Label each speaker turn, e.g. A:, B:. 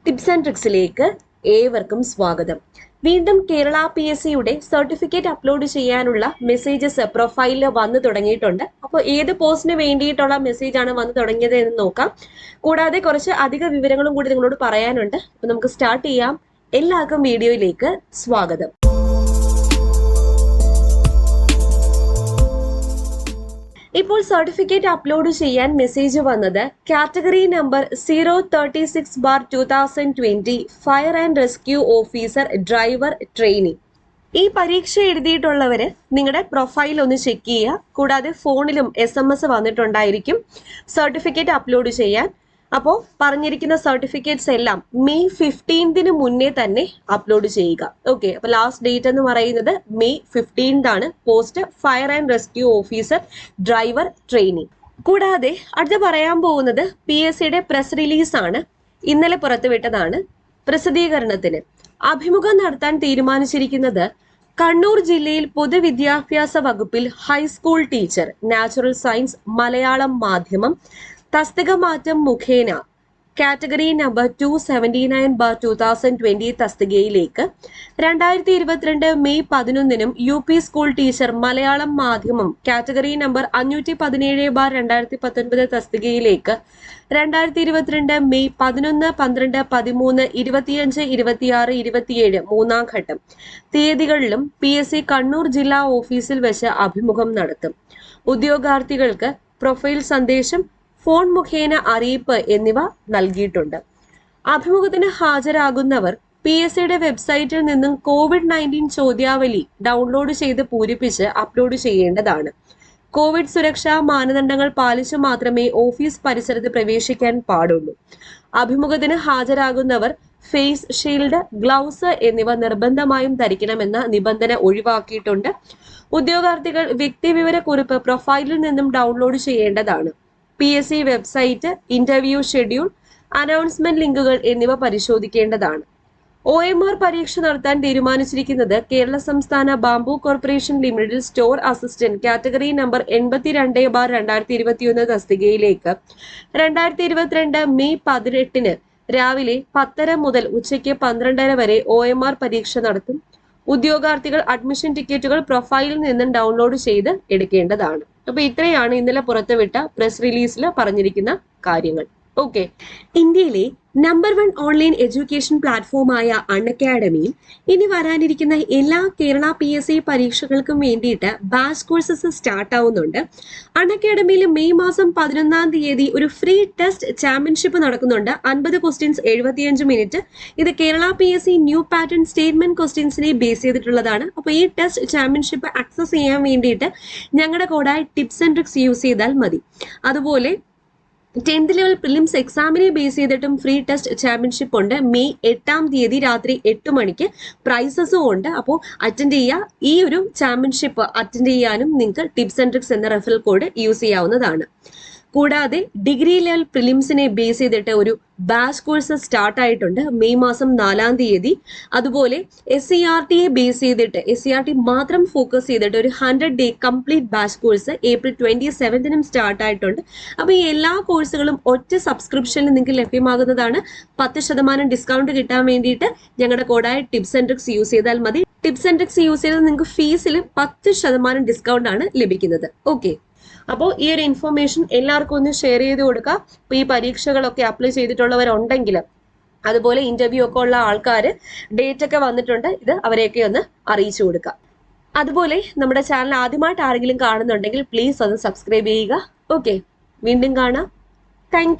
A: Tips and ട്രിക്സിലേക്ക് ഏവർക്കും സ്വാഗതം. വീണ്ടും കേരള PSCയുടെ സർട്ടിഫിക്കറ്റ് അപ്ലോഡ് ചെയ്യാനുള്ള മെസ്സേജസ് പ്രൊഫൈലിൽ വന്നു തുടങ്ങിയിട്ടുണ്ട്. അപ്പോൾ ഏത് പോസ്റ്റിന് വേണ്ടിയിട്ടുള്ള മെസ്സേജ് ആണ് വന്നു തുടങ്ങിയത് എന്ന് നോക്കാം. കൂടാതെ കുറച്ച് അധിക വിവരങ്ങളും കൂടി നിങ്ങളോട് പറയാനുണ്ട്. അപ്പോൾ നമുക്ക് സ്റ്റാർട്ട് ചെയ്യാം. എല്ലാവർക്കും വീഡിയോയിലേക്ക് സ്വാഗതം. ഇപ്പോൾ സർട്ടിഫിക്കറ്റ് അപ്ലോഡ് ചെയ്യാൻ മെസ്സേജ് വന്നത് category number 036/2020 fire and rescue officer driver trainee. ഈ പരീക്ഷ എഴുതിയിട്ടുള്ളവര് നിങ്ങളുടെ പ്രൊഫൈൽ ഒന്ന് ചെക്ക് ചെയ്യുക. കൂടാതെ ഫോണിലും SMS വന്നിട്ടുണ്ടായിരിക്കും സർട്ടിഫിക്കറ്റ് അപ്ലോഡ് ചെയ്യാൻ. അപ്പോൾ പറഞ്ഞിരിക്കുന്ന സർട്ടിഫിക്കറ്റ്സ് എല്ലാം മെയ് 15 മുന്നേ തന്നെ അപ്ലോഡ് ചെയ്യുക. ഓക്കെ, അപ്പോൾ ലാസ്റ്റ് ഡേറ്റ് എന്ന് പറയുന്നത് മെയ് 15 ആണ്. Post fire and rescue officer driver trainee. കൂടാതെ അടുത്ത പറയാൻ പോകുന്നത് PSCയുടെ പ്രസ് റിലീസ് ആണ്. ഇന്നലെ പുറത്തുവിട്ടതാണ്. പ്രസിദ്ധീകരണത്തിന് അഭിമുഖം നടത്താൻ തീരുമാനിച്ചിരിക്കുന്നത് കണ്ണൂർ ജില്ലയിൽ പൊതുവിദ്യാഭ്യാസ വകുപ്പിൽ high school teacher, natural science, Malayalam മാധ്യമം, തസ്തിക മാറ്റം മുഖേന കാറ്റഗറി നമ്പർ 279/2020 തസ്തികയിലേക്ക് 2022 May 11 UP school teacher Malayalam മാധ്യമം കാറ്റഗറി നമ്പർ 517/2019 തസ്തികയിലേക്ക് 2022 മെയ് 11, 12, 13, 25, 26, 27 മൂന്നാം ഘട്ടം തീയതികളിലും PSC കണ്ണൂർ ജില്ലാ ഓഫീസിൽ വെച്ച് അഭിമുഖം നടത്തും. ഉദ്യോഗാർത്ഥികൾക്ക് പ്രൊഫൈൽ സന്ദേശം, ഫോൺ മുഖേന അറിയിപ്പ് എന്നിവ നൽകിയിട്ടുണ്ട്. അഭിമുഖത്തിന് ഹാജരാകുന്നവർ PSCയുടെ വെബ്സൈറ്റിൽ നിന്നും COVID-19 ചോദ്യാവലി ഡൗൺലോഡ് ചെയ്ത് പൂരിപ്പിച്ച് അപ്ലോഡ് ചെയ്യേണ്ടതാണ്. കോവിഡ് സുരക്ഷാ മാനദണ്ഡങ്ങൾ പാലിച്ചു മാത്രമേ ഓഫീസ് പരിസരത്ത് പ്രവേശിക്കാൻ പാടുള്ളൂ. അഭിമുഖത്തിന് ഹാജരാകുന്നവർ ഫേസ് ഷീൽഡ്, ഗ്ലൗസ് എന്നിവ നിർബന്ധമായും ധരിക്കണമെന്ന നിബന്ധന ഒഴിവാക്കിയിട്ടുണ്ട്. ഉദ്യോഗാർത്ഥികൾ വ്യക്തിവിവരക്കുറിപ്പ് പ്രൊഫൈലിൽ നിന്നും ഡൗൺലോഡ് ചെയ്യേണ്ടതാണ്. PSC website, interview schedule, announcement ലിങ്കുകൾ എന്നിവ പരിശോധിക്കേണ്ടതാണ്. OMR പരീക്ഷ നടത്താൻ തീരുമാനിച്ചിരിക്കുന്നത് കേരള സംസ്ഥാന ബാംബു കോർപ്പറേഷൻ ലിമിറ്റഡിൽ സ്റ്റോർ അസിസ്റ്റന്റ് കാറ്റഗറി നമ്പർ 82/2021 തസ്തികയിലേക്ക് 2022 മെയ് 18 രാവിലെ 10:30 മുതൽ ഉച്ചയ്ക്ക് 12:30 വരെ OMR പരീക്ഷ നടത്തും. ഉദ്യോഗാർത്ഥികൾ അഡ്മിഷൻ ടിക്കറ്റുകൾ പ്രൊഫൈലിൽ നിന്നും ഡൗൺലോഡ് ചെയ്ത് എടുക്കേണ്ടതാണ്. അപ്പൊ ഇത്രയാണ് ഇന്നലെ പുറത്തുവിട്ട പ്രസ് റിലീസിൽ പറഞ്ഞിരിക്കുന്ന കാര്യങ്ങൾ. ഓക്കെ, ഇന്ത്യയിലെ നമ്പർ 1 ഓൺലൈൻ എഡ്യൂക്കേഷൻ പ്ലാറ്റ്ഫോമായ അൺഅക്കാഡമിയിൽ ഇനി വരാനിരിക്കുന്ന എല്ലാ കേരള PSC പരീക്ഷകൾക്കും വേണ്ടിയിട്ട് ബാച്ച് കോഴ്സസ് സ്റ്റാർട്ട് ആവുന്നുണ്ട്. അൺഅക്കാഡമിയിൽ മെയ് മാസം 11 ഒരു ഫ്രീ ടെസ്റ്റ് ചാമ്പ്യൻഷിപ്പ് നടക്കുന്നുണ്ട്. 50 ക്വസ്റ്റ്യൻസ്, 75 മിനിറ്റ്. ഇത് Kerala PSC new pattern statement ക്വസ്റ്റ്യൻസിനെ ബേസ് ചെയ്തിട്ടുള്ളതാണ്. അപ്പോൾ ഈ ടെസ്റ്റ് ചാമ്പ്യൻഷിപ്പ് ആക്സസ് ചെയ്യാൻ വേണ്ടിയിട്ട് ഞങ്ങളുടെ കോഡായ ടിപ്സ് ആൻഡ് ട്രിക്സ് യൂസ് ചെയ്താൽ മതി. അതുപോലെ 10th ലെവൽ പ്രിലിംസ് എക്സാമിനെ ബേസ് ചെയ്തിട്ടും ഫ്രീ ടെസ്റ്റ് ചാമ്പ്യൻഷിപ്പ് ഉണ്ട്. മെയ് 8 രാത്രി 8 മണിക്ക് പ്രൈസസും ഉണ്ട്. അപ്പോൾ അറ്റൻഡ് ചെയ്യുക. ഈ ഒരു ചാമ്പ്യൻഷിപ്പ് അറ്റൻഡ് ചെയ്യാനും നിങ്ങൾക്ക് ടിപ്സ് ആൻഡ് ട്രിക്സ് എന്ന റെഫറൽ കോഡ് യൂസ് ചെയ്യാവുന്നതാണ്. കൂടാതെ ഡിഗ്രി ലെവൽ പ്രിലിംസിനെ ബേസ് ചെയ്തിട്ട് ഒരു ബാച്ച് കോഴ്സ് സ്റ്റാർട്ട് ആയിട്ടുണ്ട് മെയ് മാസം 4 അതുപോലെ SCERTയെ ബേസ് ചെയ്തിട്ട് SCERT മാത്രം ഫോക്കസ് ചെയ്തിട്ട് ഒരു 100 day complete batch course April 27 start ആയിട്ടുണ്ട്. അപ്പോൾ ഈ എല്ലാ കോഴ്സുകളും ഒറ്റ സബ്സ്ക്രിപ്ഷനിൽ നിങ്ങൾക്ക് ലഭ്യമാകുന്നതാണ്. 10% ഡിസ്കൗണ്ട് കിട്ടാൻ വേണ്ടിയിട്ട് ഞങ്ങളുടെ കോഡായ ടിപ്സ് ആൻഡ് ട്രിക്സ് യൂസ് ചെയ്താൽ മതി. ടിപ്സ് ആൻഡ് ട്രിക്സ് യൂസ് ചെയ്താൽ നിങ്ങൾക്ക് ഫീസിൽ 10% ഡിസ്കൗണ്ട് ആണ് ലഭിക്കുന്നത്. ഓക്കെ, അപ്പോൾ ഈ ഒരു ഇൻഫർമേഷൻ എല്ലാവർക്കും ഒന്ന് ഷെയർ ചെയ്ത് കൊടുക്കുക. അപ്പോൾ ഈ പരീക്ഷകളൊക്കെ അപ്ലൈ ചെയ്തിട്ടുള്ളവരുണ്ടെങ്കിൽ, അതുപോലെ ഇന്റർവ്യൂ ഒക്കെ ഉള്ള ആൾക്കാർ ഡേറ്റ് ഒക്കെ വന്നിട്ടുണ്ട്, ഇത് അവരെയൊക്കെ ഒന്ന് അറിയിച്ചു കൊടുക്കുക. അതുപോലെ നമ്മുടെ ചാനൽ ആദ്യമായിട്ട് ആരെങ്കിലും കാണുന്നുണ്ടെങ്കിൽ പ്ലീസ് ഒന്ന് സബ്സ്ക്രൈബ് ചെയ്യുക. ഓക്കെ, വീണ്ടും കാണാം. താങ്ക്